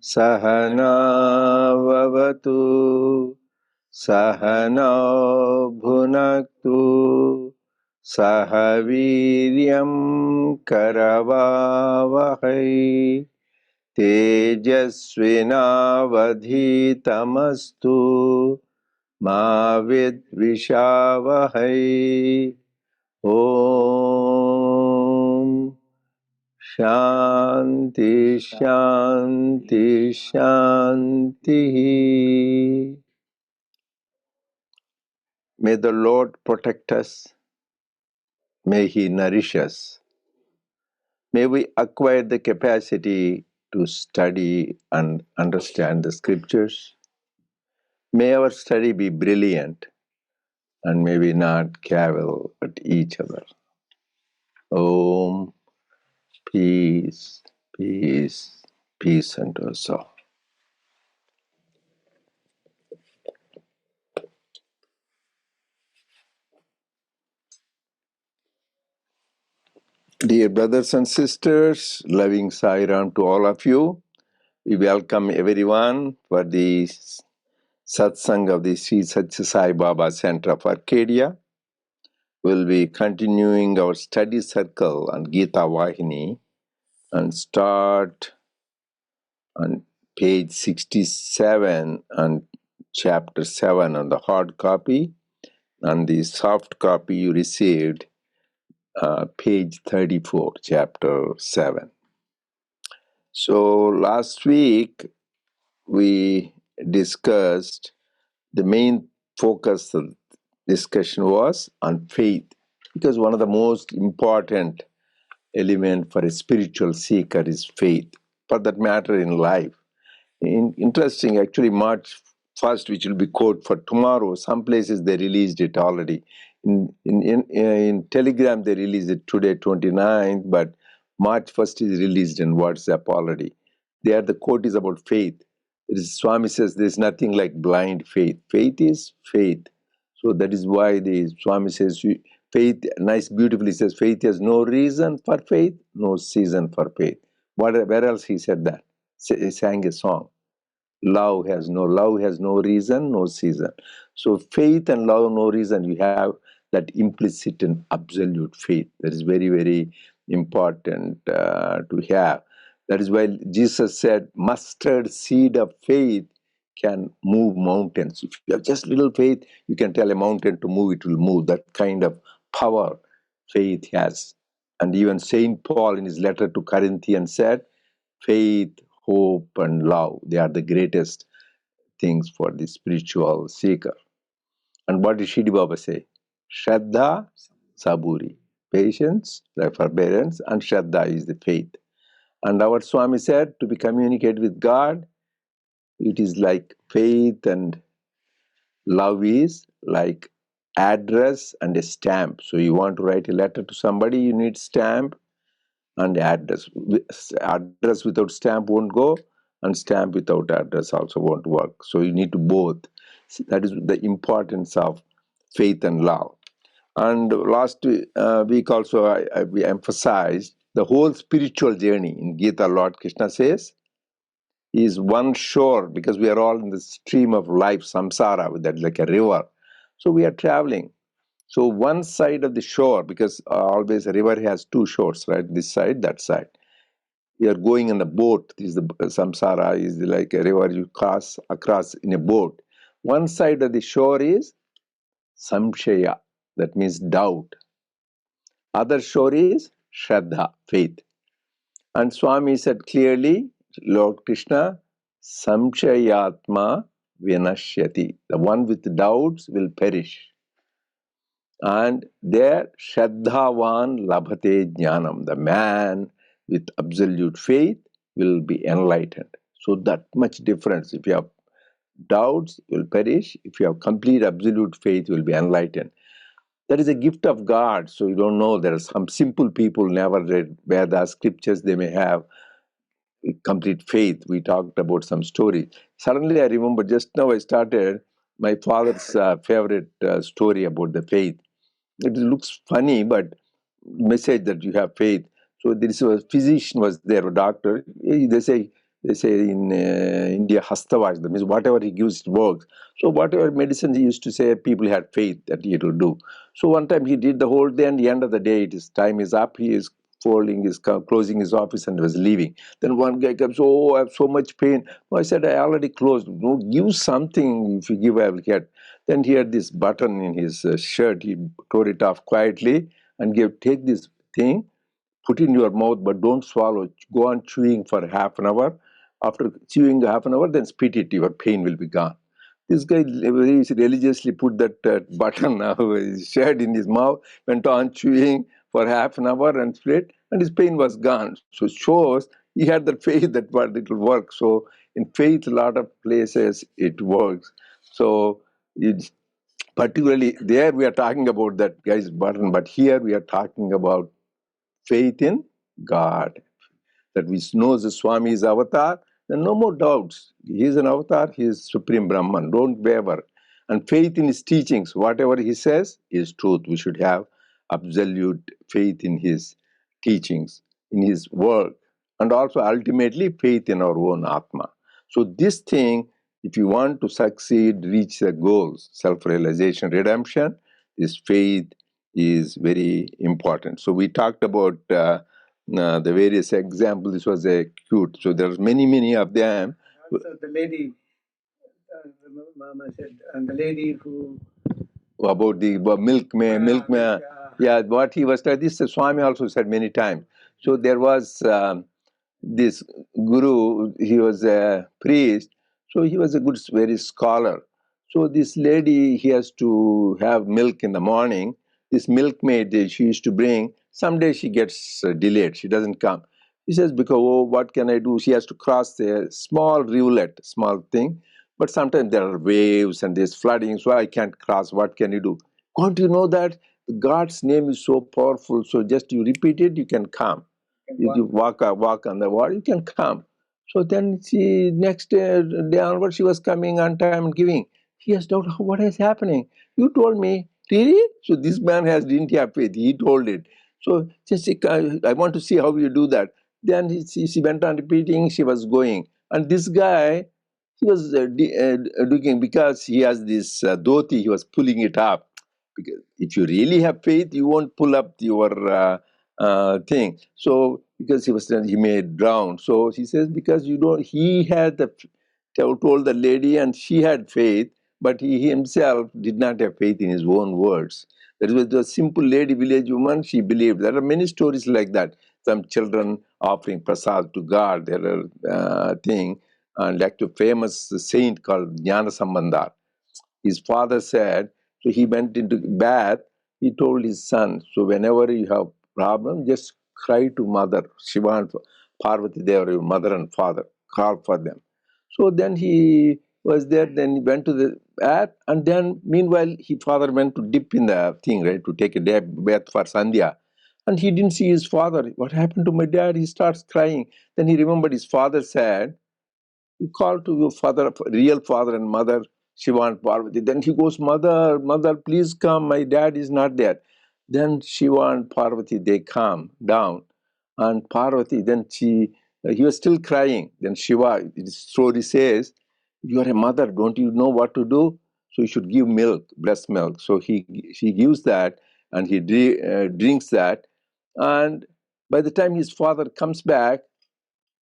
Sahana vavatu Sahana bhunaktu Sahaviryam karavavahai Tejasvinavadhitamastu Ma vidvishavahai. Om Shanti Shanti Shanti. May the Lord protect us. May He nourish us. May we acquire the capacity to study and understand the scriptures. May our study be brilliant and may we not cavil at each other. Om, peace, peace, peace unto us all. Dear brothers and sisters, loving Sai Ram to all of you. We welcome everyone for the satsang of the Sri Sathya Sai Baba Center of Arcadia. We'll be continuing our study circle on Gita Vahini and start on page 67 and chapter 7 on the hard copy. On the soft copy you received, page 34, chapter 7. So last week we discussed the main focus of discussion was on faith, because one of the most important element for a spiritual seeker is faith, for that matter in life. Interesting, actually March 1st, which will be quote for tomorrow, some places they released it already. In Telegram they released it today 29th, but March 1st is released in WhatsApp already. There the quote is about faith. Swami says there is nothing like blind faith. Faith is faith. So that is why the Swami says faith, nice beautifully says, faith has no reason for faith, no season for faith. Where else he said that? He sang a song. Love has no reason, no season. So faith and love, no reason. You have that implicit and absolute faith. That is very, very important to have. That is why Jesus said, mustard seed of faith can move mountains. If you have just little faith, you can tell a mountain to move, it will move. That kind of power faith has. And even Saint Paul in his letter to Corinthians said, faith, hope, and love, they are the greatest things for the spiritual seeker. And what did Shidi Baba say? Shraddha, Saburi. Patience, the forbearance, and Shraddha is the faith. And our Swami said, to be communicated with God, it is like faith, and love is like address and a stamp. So you want to write a letter to somebody, you need stamp and address. Address without stamp won't go, and stamp without address also won't work. So you need to both. That is the importance of faith and love. And last week also we emphasized the whole spiritual journey in Gita. Lord Krishna says is one shore, because we are all in the stream of life, samsara, with that like a river. So we are traveling. So one side of the shore, because always a river has two shores, right? This side, that side. You are going in a boat. This is the samsara is like a river you cross across in a boat. One side of the shore is samshaya, that means doubt. Other shore is shraddha, faith. And Swami said clearly, Lord Krishna, samshayatma vinashyati. The one with doubts will perish. And there, shraddhavan labhate jnanam. The man with absolute faith will be enlightened. So that much difference. If you have doubts, you will perish. If you have complete absolute faith, you will be enlightened. That is a gift of God. So you don't know. There are some simple people never read Vedas, scriptures. They may have complete faith. We talked about some stories. Suddenly, I remember just now I started my father's favorite story about the faith. It looks funny, but message that you have faith. So there is a physician was there, a doctor. They say in India, hastavash, that means whatever he gives, it works. So whatever medicine he used to say, people had faith that he will do. So one time he did the whole day, and the end of the day, his time is up. He is closing his office and was leaving. Then one guy comes, oh, I have so much pain. Oh, I said, I already closed. No, give something. If you give, I will get. Then he had this button in his shirt. He tore it off quietly and gave, take this thing, put in your mouth, but don't swallow. Go on chewing for half an hour. After chewing half an hour, then spit it. Your pain will be gone. This guy very religiously put that button his shirt in his mouth, went on chewing for half an hour and spit, and his pain was gone. So it shows he had the faith that it will work. So in faith, a lot of places it works. So it's particularly there we are talking about that guy's button, but here we are talking about faith in God, that we know the Swami is avatar, then no more doubts. He is an avatar, he is Supreme Brahman. Don't waver. And faith in his teachings, whatever he says is truth. We should have absolute faith in his teachings, in his work, and also ultimately faith in our own Atma. So this thing, if you want to succeed, reach the goals, self-realization, redemption, this faith is very important. So we talked about the various examples. This was a cute. So there's many of them. Also, the lady, Mama said, and the lady who about the milkman. Yeah, what he was telling, this the Swami also said many times. So there was this guru, he was a priest, so he was a good, very scholar. So this lady, he has to have milk in the morning. This milkmaid, she used to bring, someday she gets delayed, she doesn't come. He says, because, oh, what can I do? She has to cross a small rivulet, small thing, but sometimes there are waves and there's flooding, so I can't cross. What can you do? Don't you know that God's name is so powerful, so just you repeat it, you can come. If you walk on the water, you can come. So then she, next day onward, she was coming on time and giving. He has doubt, what is happening? You told me, really? So this man didn't have faith. He told it. So just I want to see how you do that. Then she went on repeating, she was going. And this guy, he was doing, because he has this dhoti, he was pulling it up. Because if you really have faith, you won't pull up your thing. So because he may drown. So he says, because you don't, he had told the lady and she had faith, but he himself did not have faith in his own words. That was the simple lady, village woman, she believed. There are many stories like that. Some children offering prasad to God. There are thing, like a famous saint called Jnana Sambandar. His father said, so he went into bath, he told his son, so whenever you have problem, just cry to mother, Shiva and Parvati, they are your mother and father, call for them. So then he was there, then he went to the bath, and then meanwhile his father went to dip in the thing, right, to take a bath for Sandhya. And he didn't see his father. What happened to my dad? He starts crying. Then he remembered his father said, you call to your father, real father and mother, Shiva and Parvati. Then he goes, mother, please come. My dad is not there. Then Shiva and Parvati, they calm down. And Parvati, then he was still crying. Then Shiva, his story says, you are a mother, don't you know what to do? So you should give milk, breast milk. So she gives that, and he drinks that. And by the time his father comes back,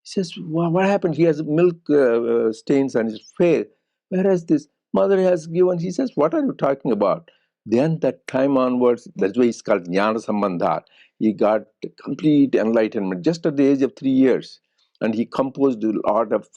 he says, what happened? He has milk stains on his face. Whereas this mother has given, he says, what are you talking about? Then that time onwards, that's why it's called Jnana Sambandhar. He got complete enlightenment just at the age of 3 years. And he composed a lot of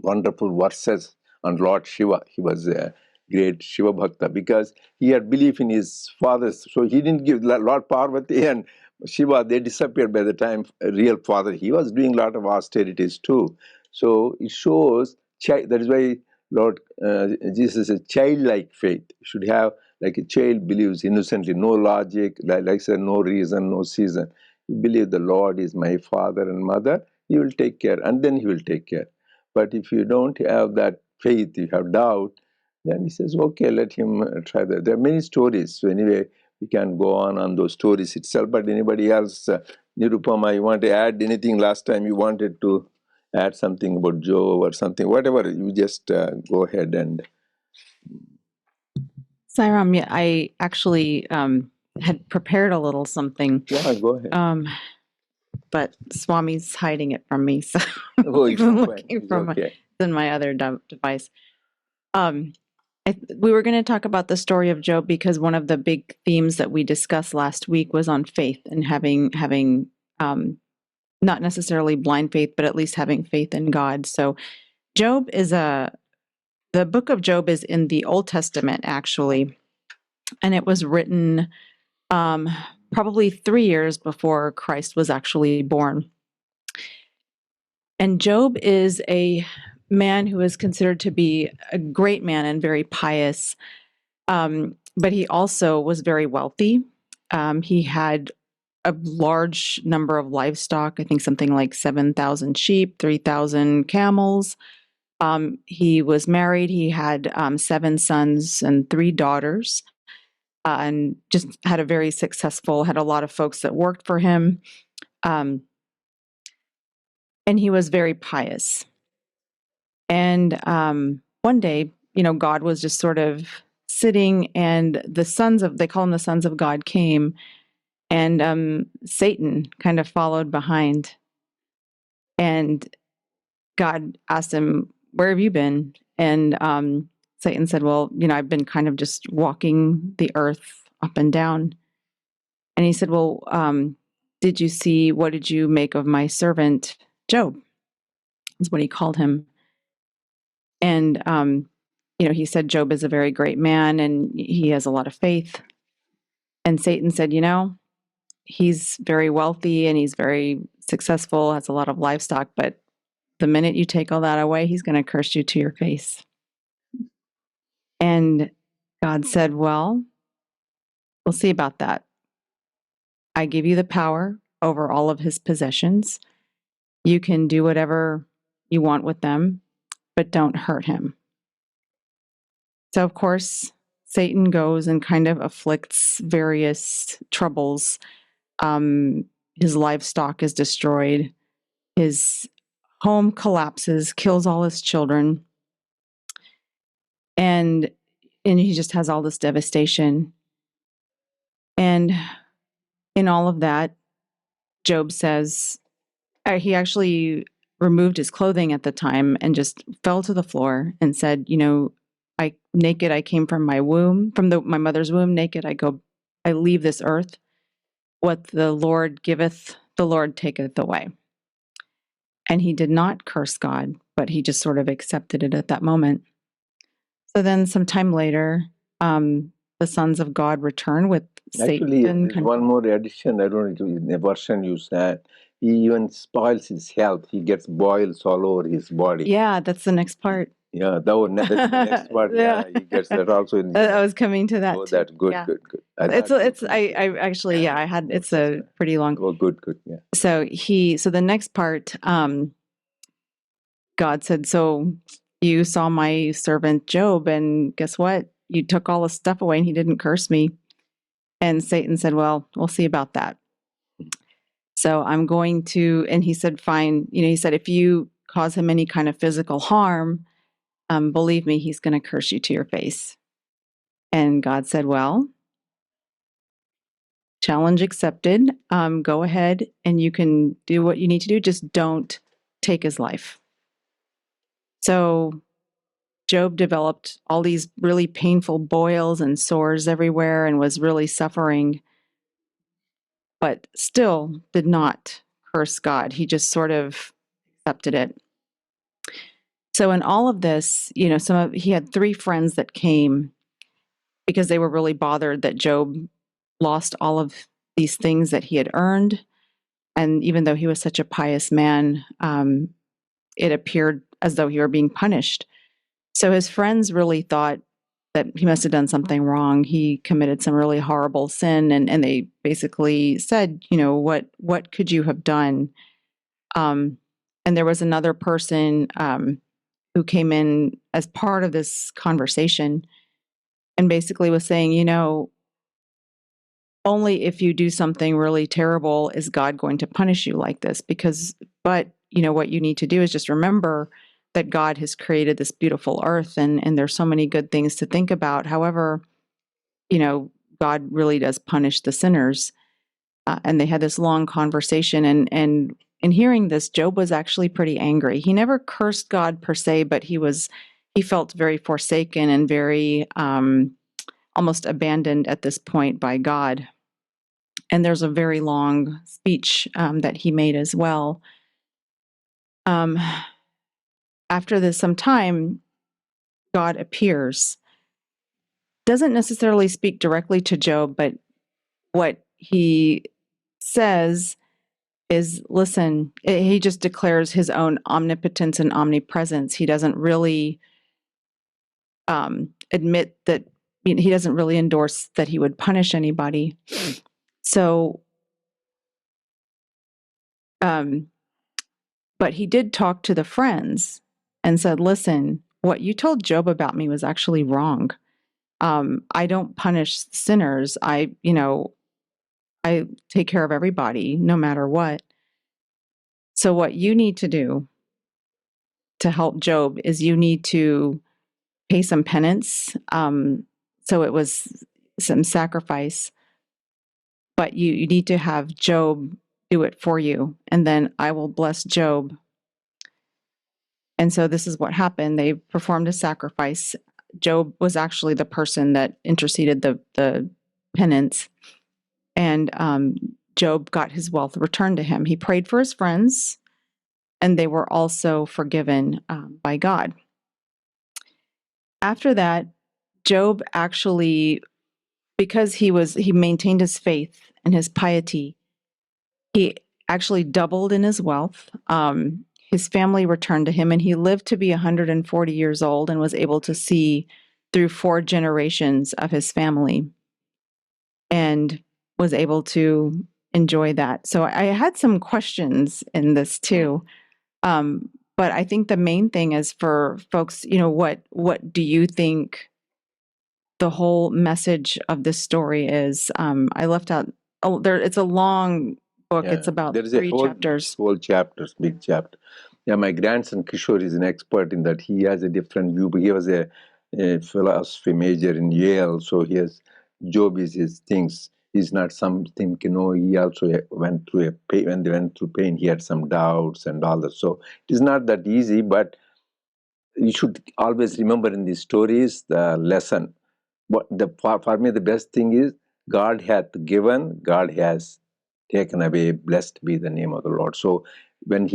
wonderful verses on Lord Shiva. He was a great Shiva Bhakta because he had belief in his fathers. So he didn't give Lord Parvati and Shiva, they disappeared by the time real father. He was doing a lot of austerities too. So it shows, that is why Lord, Jesus is a childlike faith. You should have like a child believes innocently, no logic, like I said, no reason, no season. You believe the Lord is my father and mother, He will take care, and then He will take care. But if you don't have that faith, you have doubt, then He says, okay, let him try that. There are many stories. So anyway, we can go on those stories itself. But anybody else, Nirupama, you want to add anything? Last time you wanted to add something about Joe or something, whatever, you just go ahead and. Sairam, yeah, I actually had prepared a little something. Yeah, go ahead. But Swami's hiding it from me, so Oh, I'm it's fine. looking It's from okay. in my other device. We were going to talk about the story of Job because one of the big themes that we discussed last week was on faith and having not necessarily blind faith, but at least having faith in God. So Job is the book of Job is in the Old Testament, actually, and it was written probably 3 years before Christ was actually born. And Job is a man who is considered to be a great man and very pious, but he also was very wealthy. He had a large number of livestock, I think something like 7,000 sheep, 3,000 camels. He was married. He had 7 sons and 3 daughters, and just had a lot of folks that worked for him. And he was very pious. And one day, God was just sort of sitting, and they call them the sons of God, came, and Satan kind of followed behind. And God asked him, "Where have you been?" And Satan said, "Well, I've been kind of just walking the earth up and down." And he said, "Well, what did you make of my servant Job?" Is what he called him. And he said Job is a very great man and he has a lot of faith. And Satan said, he's very wealthy and he's very successful, has a lot of livestock, but the minute you take all that away, he's going to curse you to your face. And God said, well, we'll see about that. I give you the power over all of his possessions. You can do whatever you want with them, but don't hurt him. So, of course, Satan goes and kind of afflicts various troubles. His livestock is destroyed. His home collapses, kills all his children. And he just has all this devastation. And in all of that, Job says, he actually removed his clothing at the time and just fell to the floor and said, naked I came from my womb, from my mother's womb, naked I leave this earth. What the Lord giveth, the Lord taketh away. And he did not curse God, but he just sort of accepted it at that moment. So then sometime later, the sons of God return with Actually, Satan. there's one more addition. I don't know, in the version you said, he even spoils his health. He gets boils all over his body. Yeah, that's the next part. Yeah, that's the next part. Yeah, he gets that also. I was coming to that. Oh, that good, yeah. good. I actually, I had, it's a pretty long. Oh, good, yeah. So the next part, God said, so you saw my servant Job, and guess what? You took all the stuff away and he didn't curse me. And Satan said, well, we'll see about that. So I'm going to, and he said, fine. He said, if you cause him any kind of physical harm, believe me, he's going to curse you to your face. And God said, well, challenge accepted. Go ahead and you can do what you need to do. Just don't take his life. So Job developed all these really painful boils and sores everywhere and was really suffering, but still did not curse God. He just sort of accepted it. So in all of this, he had 3 friends that came because they were really bothered that Job lost all of these things that he had earned. And even though he was such a pious man, it appeared as though he were being punished. So his friends really thought that he must have done something wrong. He committed some really horrible sin, and they basically said, what could you have done? And there was another person who came in as part of this conversation and basically was saying, only if you do something really terrible is God going to punish you like this. But what you need to do is just remember that God has created this beautiful earth, and there's so many good things to think about. However, God really does punish the sinners. And they had this long conversation, and in hearing this, Job was actually pretty angry. He never cursed God per se, but he felt very forsaken and very almost abandoned at this point by God. And there's a very long speech that he made as well. After this, some time, God appears. Doesn't necessarily speak directly to Job, but what he says is, listen, he just declares his own omnipotence and omnipresence. He doesn't really admit that, he doesn't really endorse that he would punish anybody. So, but he did talk to the friends and said, listen, what you told Job about me was actually wrong. I don't punish sinners. I take care of everybody no matter what. So what you need to do to help Job is you need to pay some penance. So it was some sacrifice, but you need to have Job do it for you, and then I will bless Job. And so this is what happened. They performed a sacrifice. Job was actually the person that interceded the penance, and Job got his wealth returned to him. He prayed for his friends, and they were also forgiven by God. After that, Job actually, because he maintained his faith and his piety, he actually doubled in his wealth. His family returned to him, and he lived to be 140 years old and was able to see through 4 generations of his family and was able to enjoy that. So I had some questions in this too. But I think the main thing is for folks, what do you think the whole message of this story is? I left out, it's a long book. Yeah, It's about there is 3 chapters. whole chapters, big chapter. Yeah, my grandson Kishore is an expert in that. He has a different view. He was a philosophy major in Yale, so Job is his things. He's not something, he also went through when they went through pain, he had some doubts and all that. So it is not that easy, but you should always remember in these stories the lesson. For me, the best thing is God hath given, God has taken away. Blessed be the name of the Lord. So when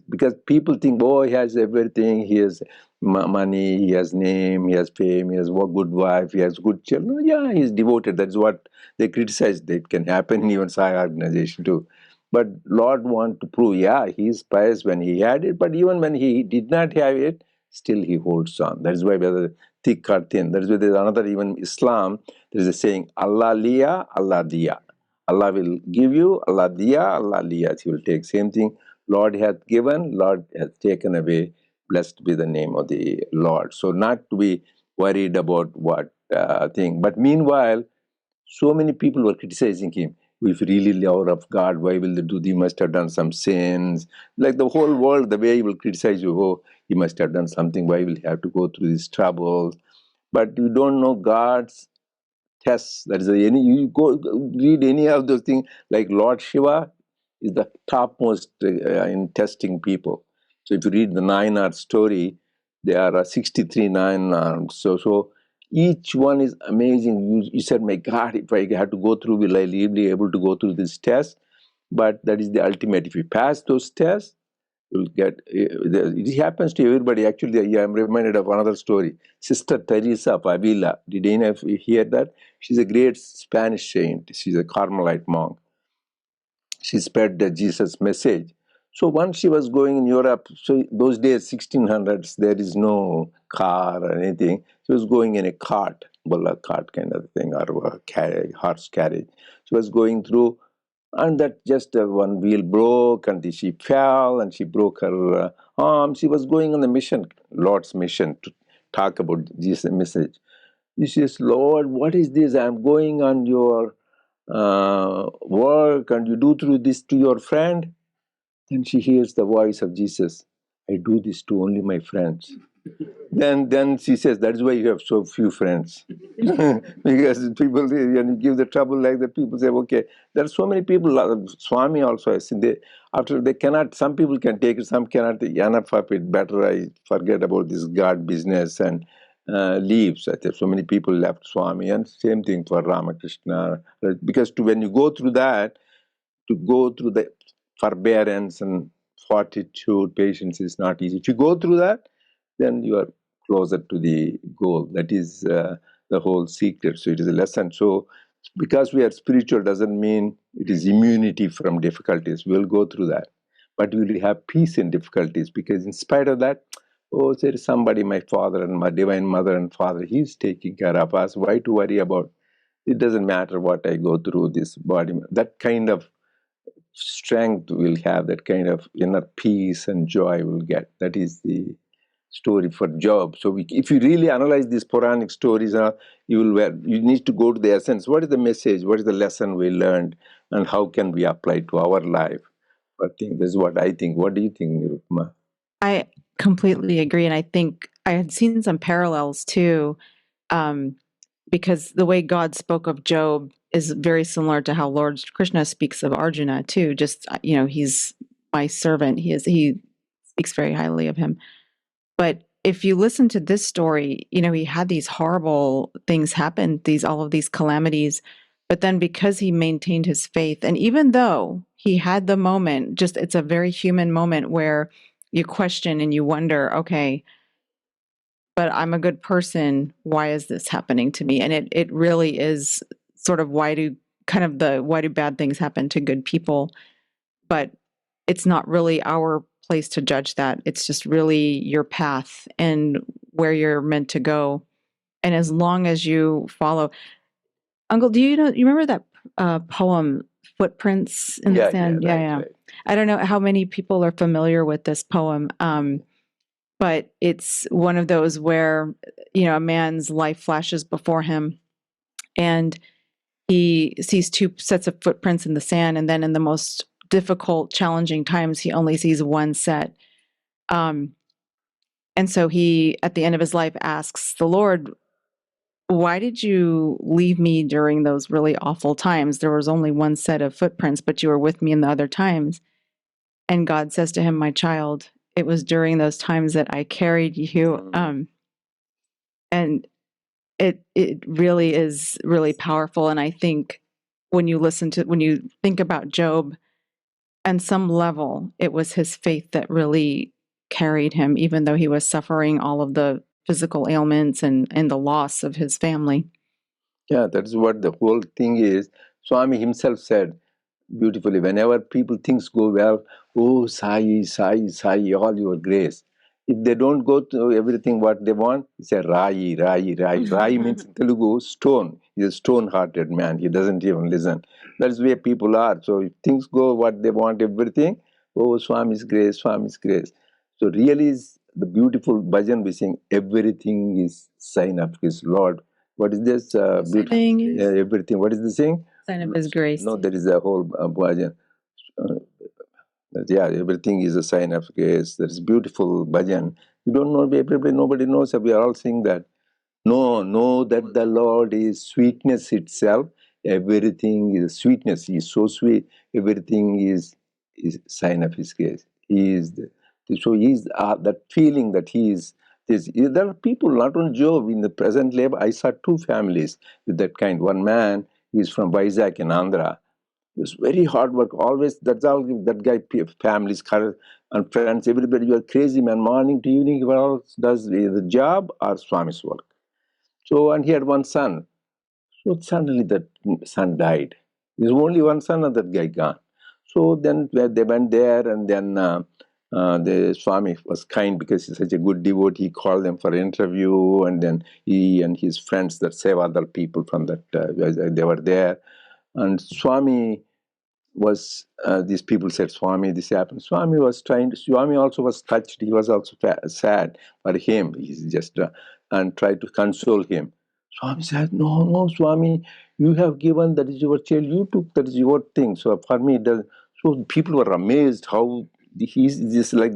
because people think, he has everything. He has money, he has name, he has fame, he has a good wife, he has good children. Yeah, he's devoted. That's what they criticize. That can happen in even Sai organization too. But Lord want to prove, he's pious when he had it, but even when he did not have it, still he holds on. That is why whether thick or thin. That is why there is another, even Islam, there is a saying, Allah liya, Allah diya. Allah will give you, Allah diya, Allah liya. He will take. Same thing, Lord hath given, Lord hath taken away. Blessed be the name of the Lord. So not to be worried about what thing. But meanwhile, so many people were criticizing him. If really lover of God, why will they do? He must have done some sins. Like the whole world, the way he will criticize you, he must have done something. Why will he have to go through these troubles? But you don't know God's tests. That is, you go read any of those things. Like Lord Shiva is the topmost in testing people. So if you read the 9-hour story, there are 63 9 So each one is amazing. You said, my God, if I had to go through, will I be able to go through this test? But that is the ultimate. If you pass those tests, you'll get, it happens to everybody. Actually, I'm reminded of another story. Sister Teresa of Avila. Did any of you hear that? She's a great Spanish saint. She's a Carmelite monk. She spread the Jesus message. So once she was going in Europe, so those days, 1600s, there is no car or anything. She was going in a cart, bullock cart kind of thing, or a carriage, horse carriage. She was going through, and that just one wheel broke, and she fell, and she broke her arm. She was going on the mission, Lord's mission, to talk about Jesus' message. She says, Lord, what is this? I'm going on your work, and you do through this to your friend? Then she hears the voice of Jesus. I do this to only my friends. Then she says, that's why you have so few friends. Because people, when you give the trouble like that, people say, okay, there are so many people, Swami also, I see, after they cannot, some people can take it, some cannot, enough of it, better I forget about this God business and leaves. I think so many people left Swami, and same thing for Ramakrishna. Because when you go through that, to go through the forbearance and fortitude, patience is not easy. If you go through that, then you are closer to the goal. That is the whole secret. So it is a lesson. So because we are spiritual doesn't mean it is immunity from difficulties. We'll go through that. But we will have peace in difficulties, because in spite of that, oh, there is somebody, my father and my divine mother and father, he's taking care of us. Why to worry about? It doesn't matter what I go through this body. That kind of strength will have, that kind of inner peace and joy will get. That is the story for Job. So if you really analyze these Puranic stories, you need to go to the essence. What is the message? What is the lesson we learned? And how can we apply it to our life? I think that's what I think. What do you think, Nirupma? I completely agree. And I think I had seen some parallels too, because the way God spoke of Job is very similar to how Lord Krishna speaks of Arjuna too. Just, he's my servant. He speaks very highly of him. But if you listen to this story, he had these horrible things happen, all of these calamities. But then because he maintained his faith, and even though he had the moment, it's a very human moment where you question and you wonder, okay, but I'm a good person. Why is this happening to me? And it really is sort of why do bad things happen to good people? But it's not really our place to judge that. It's just really your path and where you're meant to go. And as long as you follow, Uncle, you remember that poem, Footprints in the Sand? Right. I don't know how many people are familiar with this poem. But it's one of those where, a man's life flashes before him and he sees two sets of footprints in the sand. And then in the most difficult, challenging times, he only sees one set. And so he, at the end of his life, asks the Lord, why did you leave me during those really awful times? There was only one set of footprints, but you were with me in the other times. And God says to him, my child, it was during those times that I carried you. And it really is really powerful. And I think when you think about Job, on some level, it was his faith that really carried him, even though he was suffering all of the physical ailments and the loss of his family. Yeah, that's what the whole thing is. Swami himself said beautifully, whenever people things go well, oh, Sai, Sai, Sai, all your grace. If they don't go to everything what they want, he said Rai, Rai, Rai. Rai means in Telugu stone. He's a stone-hearted man. He doesn't even listen. That's where people are. So if things go what they want, everything, oh, Swami's grace, Swami's grace. So really is the beautiful bhajan we sing, everything is sign of his Lord. What is this? Everything. What is the saying? Sign of his grace. No, there is a whole bhajan. Everything is a sign of grace. There is beautiful bhajan. You don't know, nobody knows. We are all saying that. Know that the Lord is sweetness itself. Everything is sweetness. He is so sweet. Everything is sign of His grace. He is that feeling that He is. There are people, not only Job, in the present life. I saw two families with that kind. One man is from Vizag in Andhra. He was very hard work. Always, that's all that guy, families, and friends, everybody, you are crazy man. Morning to evening, he else does the job or Swami's work. So, and he had one son. So suddenly that son died. There's only one son and that guy gone. So then they went there, and then the Swami was kind because he's such a good devotee. He called them for an interview, and then he and his friends, that several people from that, they were there. And Swami was, these people said, Swami, this happened. Swami also was touched. He was also sad for him. He's just, and tried to console him. Swami said, no, no, Swami, you have given, that is your child, you took, that is your thing. So for me, so people were amazed how he's just like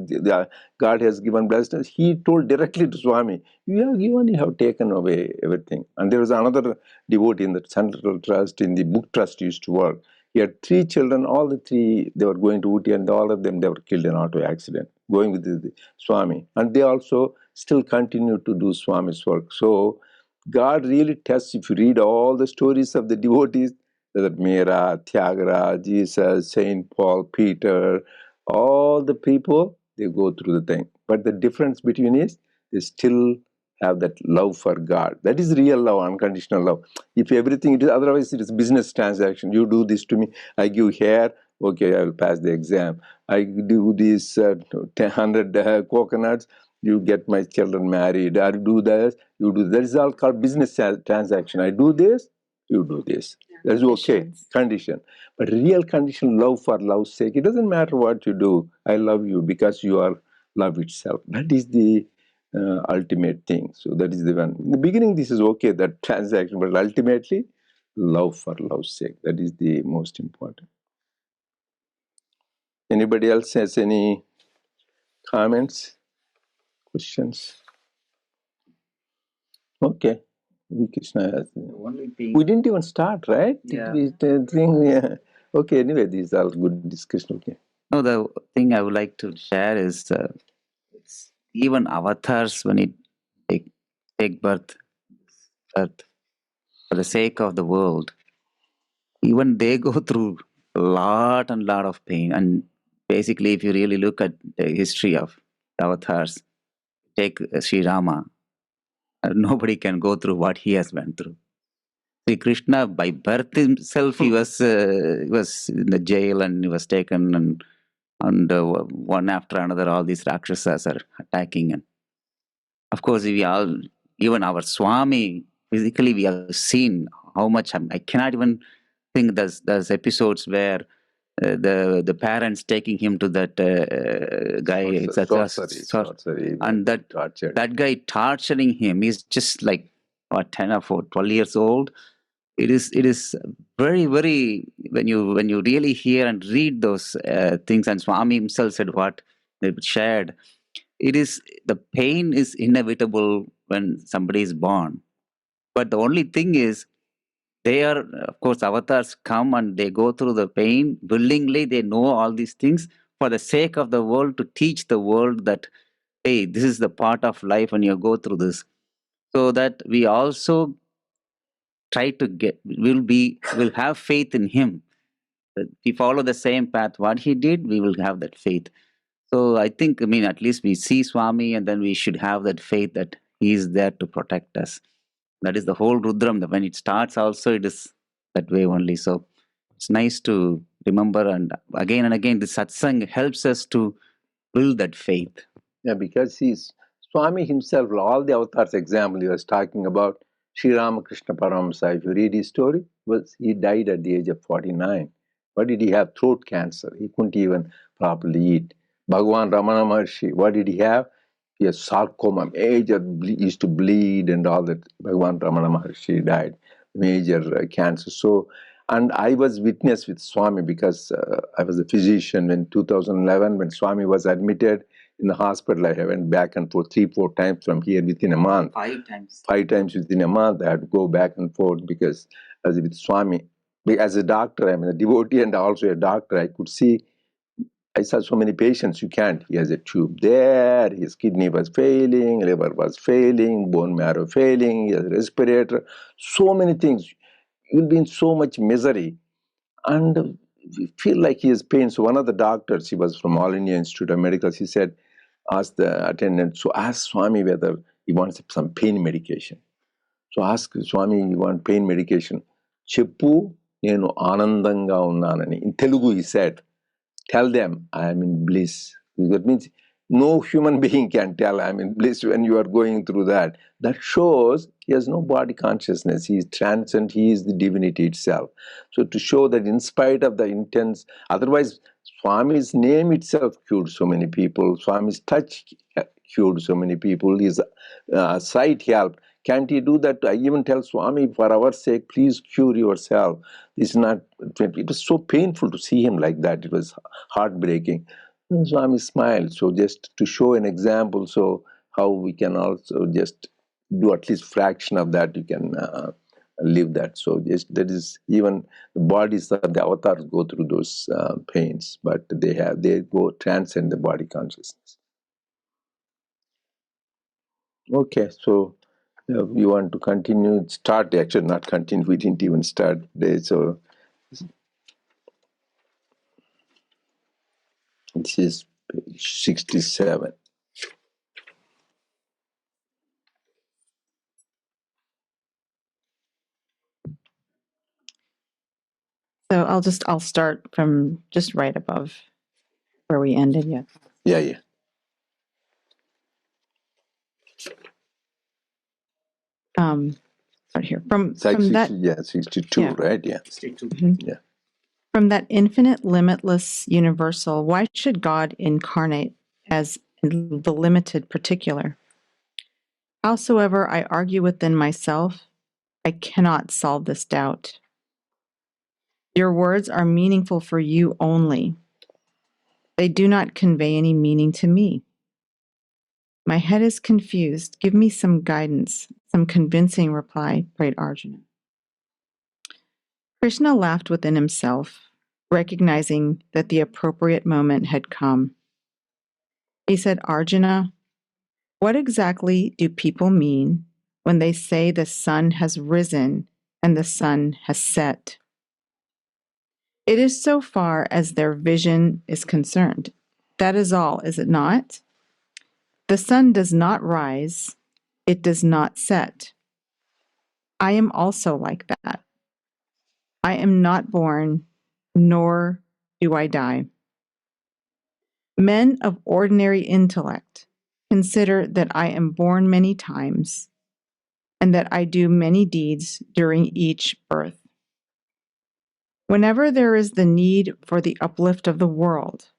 God has given blessings. He told directly to Swami, you have given, you have taken away everything. And there was another devotee in the Central Trust, in the book trust used to work. He had 3 children, all the 3, they were going to Uti, and all of them, they were killed in an auto accident, going with the Swami. And they also still continue to do Swami's work. So God really tests, if you read all the stories of the devotees, that Meera, Tyagara, Jesus, Saint Paul, Peter, all the people, they go through the thing. But the difference between is, they still have that love for God. That is real love, unconditional love. If everything it is, otherwise it is business transaction. You do this to me, I give hair, okay, I will pass the exam. I do this 100 coconuts, you get my children married. I do this, you do. That is all called business transaction. I do this, you do this. That is okay, condition. But real condition, love for love's sake, it doesn't matter what you do. I love you because you are love itself. That is the ultimate thing. So that is the one. In the beginning, this is okay, that transaction, but ultimately, love for love's sake. That is the most important. Anybody else has any comments, questions? Okay. Krishna, we didn't even start, right? Yeah. Yeah. Okay, anyway, these are good discussion. Okay. No, the thing I would like to share is even avatars, when it take birth for the sake of the world, even they go through a lot and lot of pain. And basically, if you really look at the history of avatars, take Sri Rama, nobody can go through what he has went through. Sri Krishna, by birth himself, he was in the jail, and he was taken, and one after another, all these rakshasas are attacking. And of course, we all, even our Swami, physically, we have seen how much. I cannot even think there's episodes where the parents taking him to that guy, Sorcery, and that guy torturing him is just like, what, 10 or 12 years old. It is very, very, when you really hear and read those things, and Swami himself said what they shared, it is, the pain is inevitable when somebody is born. But the only thing is, they are, of course, avatars come and they go through the pain willingly. They know all these things for the sake of the world, to teach the world that, hey, this is the part of life when you go through this. So that we also try to will have faith in him. That we follow the same path what he did, we will have that faith. So I think, at least we see Swami, and then we should have that faith that he is there to protect us. That is the whole Rudram. That when it starts also, it is that way only. So it's nice to remember, and again, the satsang helps us to build that faith. Yeah, because Swami himself, all the avatars example he was talking about, Sri Ramakrishna Paramahamsa, if you read his story, he died at the age of 49. What did he have? Throat cancer. He couldn't even properly eat. Bhagavan Ramana Maharshi, what did he have? He has sarcoma, major, used to bleed and all that. Bhagavan Ramana Maharshi died, major cancer. So, and I was witness with Swami because I was a physician in 2011 when Swami was admitted in the hospital. I went back and forth 3-4 times from here within a month. 5 times. 5 times within a month. I had to go back and forth because as with Swami, as a doctor, I'm a devotee and also a doctor. I could see, I saw so many patients, you can't. He has a tube there, his kidney was failing, liver was failing, bone marrow failing, he has a respirator, so many things. You'll be in so much misery. And we feel like he has pain. So one of the doctors, he was from All India Institute of Medicals, he said, ask the attendant, so ask Swami whether he wants some pain medication. So ask Swami, you want pain medication? Cheppu, nenu anandanga unnanani. In Telugu he said, tell them I am in bliss. That means no human being can tell I am in bliss when you are going through that. That shows he has no body consciousness. He is transcendent. He is the divinity itself. So to show that in spite of the intense, otherwise Swami's name itself cured so many people. Swami's touch cured so many people. His sight helped. Can't he do that? I even tell Swami, for our sake, please cure yourself. It's not. It was so painful to see him like that. It was heartbreaking. And Swami smiled. So just to show an example, so how we can also just do at least fraction of that, you can live that. So just that is, even the bodies of the avatars go through those pains, but they go transcend the body consciousness. Okay, so you want to continue? Start, actually not continue. We didn't even start today. So this is page 67. So I'll start from just right above where we ended. Yeah. Start here from It's like that. 62, yeah. right? Yeah. 62. Yeah. From that infinite, limitless universal, why should God incarnate as the limited particular? Howsoever I argue within myself, I cannot solve this doubt. Your words are meaningful for you only. They do not convey any meaning to me. My head is confused. Give me some guidance, some convincing reply, prayed Arjuna. Krishna laughed within himself, recognizing that the appropriate moment had come. He said, Arjuna, what exactly do people mean when they say the sun has risen and the sun has set? It is so far as their vision is concerned. That is all, is it not? The sun does not rise, it does not set. I am also like that. I am not born, nor do I die. Men of ordinary intellect consider that I am born many times and that I do many deeds during each birth. Whenever there is the need for the uplift of the world,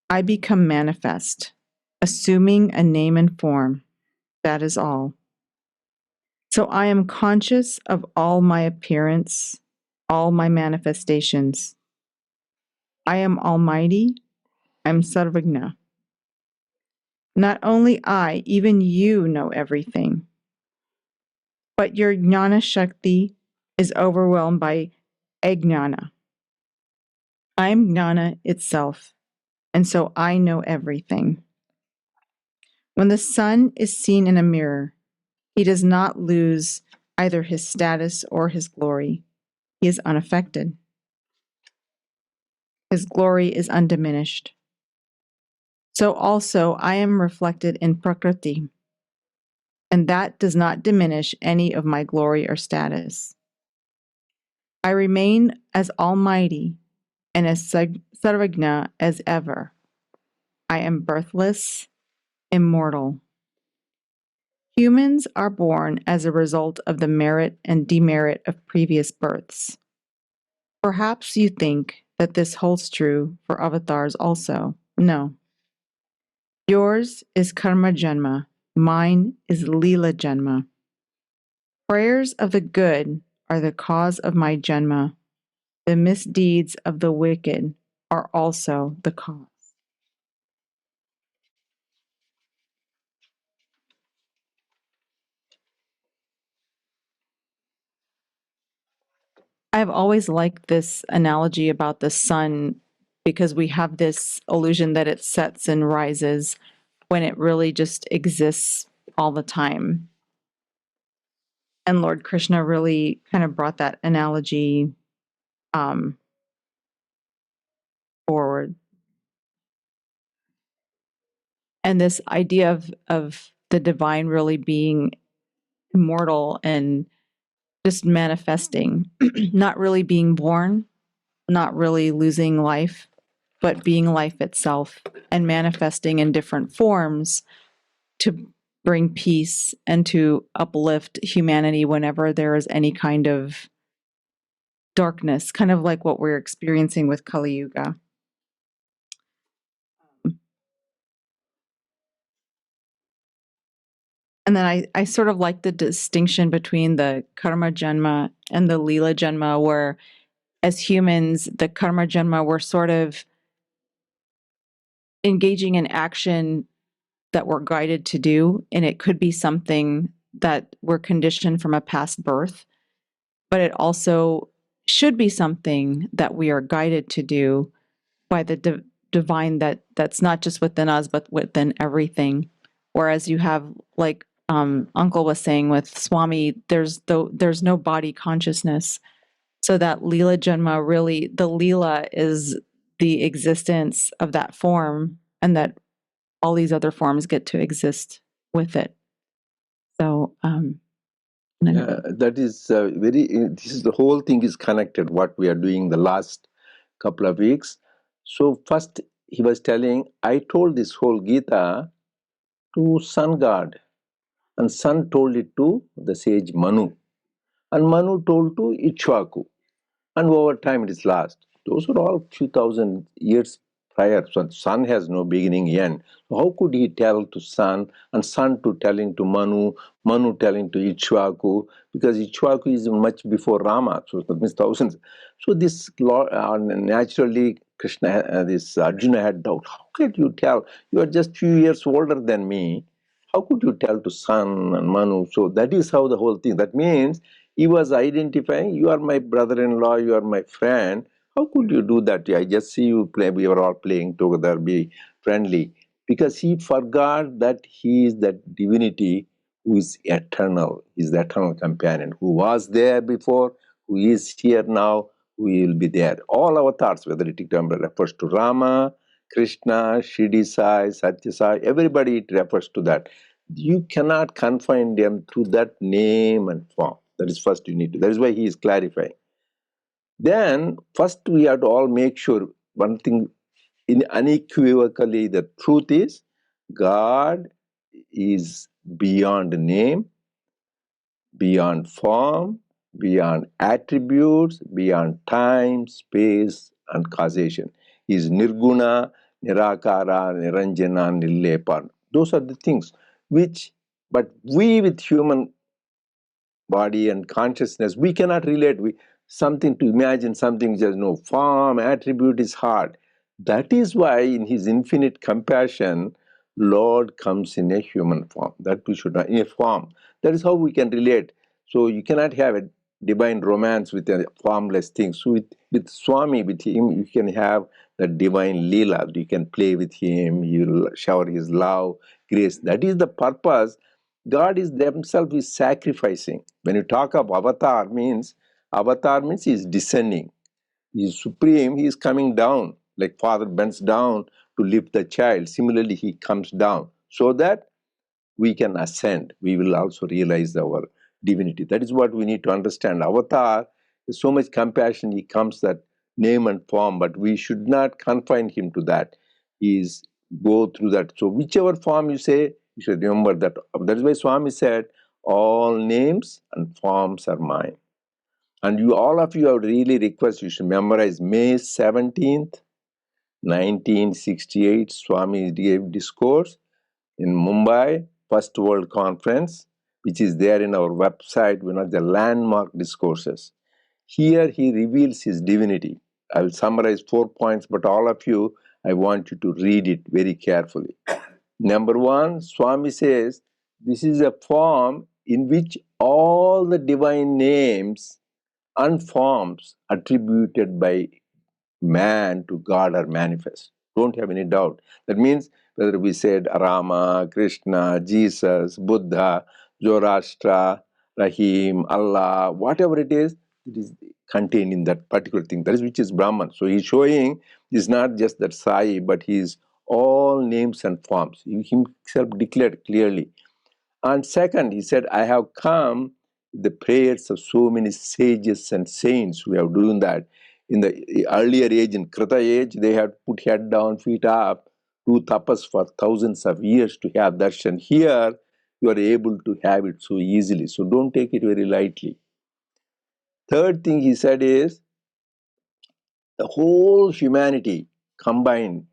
I become manifest, assuming a name and form. That is all. So I am conscious of all my appearance, all my manifestations. I am almighty. I am Sarvagna. Not only I, even you know everything. But your Jnana Shakti is overwhelmed by Ajnana. I am Jnana itself, and so I know everything. When the sun is seen in a mirror, he does not lose either his status or his glory. He is unaffected. His glory is undiminished. So also I am reflected in Prakriti, and that does not diminish any of my glory or status. I remain as almighty and as Sarvagna as ever. I am birthless, immortal. Humans are born as a result of the merit and demerit of previous births. Perhaps you think that this holds true for avatars also. No. Yours is karma janma. Mine is lila janma. Prayers of the good are the cause of my janma. The misdeeds of the wicked are also the cause. I've always liked this analogy about the sun because we have this illusion that it sets and rises when it really just exists all the time. And Lord Krishna really kind of brought that analogy forward. And this idea of the divine really being immortal and just manifesting, not really being born, not really losing life, but being life itself and manifesting in different forms to bring peace and to uplift humanity whenever there is any kind of darkness, kind of like what we're experiencing with Kali Yuga. And then I sort of like the distinction between the karma janma and the lila janma, where as humans, the karma janma, we're sort of engaging in action that we're guided to do. And it could be something that we're conditioned from a past birth, but it also should be something that we are guided to do by the divine that's not just within us, but within everything. Whereas you have, like Uncle was saying with Swami, there's no body consciousness. So that Leela Janma, really, the Leela is the existence of that form, and that all these other forms get to exist with it. So, that is very, this is the whole thing is connected, what we are doing the last couple of weeks. So first he was telling, I told this whole Gita to sun god, and sun told it to the sage Manu, and Manu told to Ichwaku, and over time it is lost. Those are all few thousand years prior. So sun has no beginning end. So how could he tell to sun, and sun to telling to Manu, Manu telling to Ichwaku, because Ichwaku is much before Rama, so that means thousands. So this naturally Krishna, this Arjuna had doubt. How could you tell? You are just few years older than me. How could you tell to Sun and Manu? So that is how the whole thing. That means he was identifying, you are my brother-in-law, you are my friend. How could you do that? I just see you play, we were all playing together, be friendly. Because he forgot that he is that divinity who is eternal, is the eternal companion, who was there before, who is here now, who will be there. All avatars, whether it refers to Rama, Krishna, Shirdi Sai, Sathya Sai, everybody it refers to that. You cannot confine them through that name and form. That is first you need to. That is why he is clarifying. Then first we have to all make sure one thing unequivocally the truth is God is beyond name, beyond form, beyond attributes, beyond time, space, and causation. He is nirguna, nirakara, niranjana, nirlepa. Those are the things which, but we with human body and consciousness, we cannot relate. Something to imagine something just no form, attribute is hard. That is why in his infinite compassion, Lord comes in a human form. That we should not, in a form. That is how we can relate. So you cannot have a divine romance with a formless thing. So with Swami, with him, you can have the divine Leela. You can play with him, you'll shower his love, grace. That is the purpose. God is themselves is sacrificing. When you talk of avatar means he is descending. He is supreme, he is coming down. Like father bends down to lift the child. Similarly, he comes down so that we can ascend. We will also realize our divinity. That is what we need to understand. Avatar is so much compassion, he comes that name and form, but we should not confine him to that. He is go through that. So whichever form you say, you should remember that. That is why Swami said, all names and forms are mine. And you, all of you, I would really request you should memorize May 17th, 1968, Swami gave discourse in Mumbai, First World Conference, which is there in our website, one of the landmark discourses. Here he reveals his divinity. I will summarize 4 points, but all of you, I want you to read it very carefully. Number one, Swami says, this is a form in which all the divine names and forms attributed by man to God are manifest. Don't have any doubt. That means whether we said Rama, Krishna, Jesus, Buddha, Zoroastra, Rahim, Allah, whatever it is contained in that particular thing. That is which is Brahman. So he's showing is not just that Sai, but he is all names and forms. He himself declared clearly. And second, he said, I have come the prayers of so many sages and saints who have done that in the earlier age, in Krita age, they had put head down, feet up, do tapas for thousands of years to have darshan. Here, you are able to have it so easily. So don't take it very lightly. Third thing he said is, the whole humanity combined,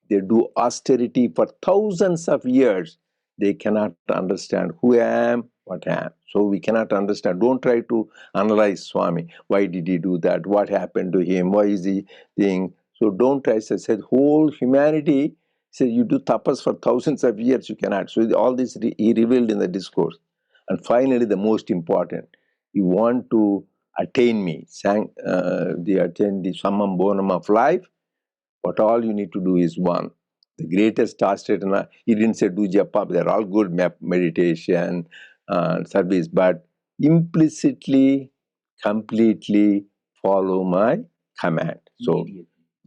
they do austerity for thousands of years. They cannot understand who I am, what I am. So we cannot understand. Don't try to analyze Swami. Why did he do that? What happened to him? Why is he thing? So don't try to say whole humanity. Say you do tapas for thousands of years, you cannot. So all this he revealed in the discourse. And finally, the most important, you want to attain me, attain the summum bonum of life. But all you need to do is one. The greatest astana, he didn't say do japa, they're all good, meditation, service, but implicitly, completely follow my command. So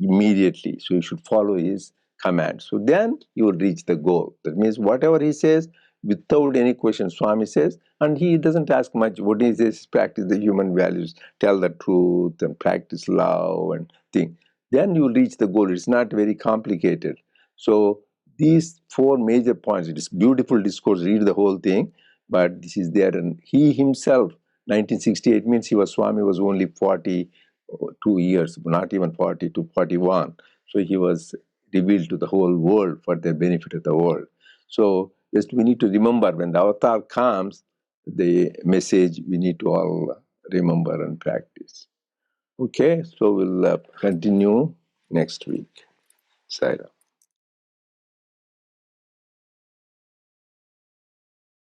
immediately. So you should follow his command. So then you will reach the goal. That means whatever he says, without any question, Swami says, and he doesn't ask much. What is this? Practice the human values, tell the truth, and practice love and things. Then you will reach the goal. It's not very complicated. So these four major points, it is beautiful discourse, read the whole thing, but this is there. And he himself, 1968 means Swami was only 42 years, not even 40 to 41. So he was revealed to the whole world for the benefit of the world. So just we need to remember when the avatar comes, the message we need to all remember and practice. Okay, so we'll continue next week. Saira.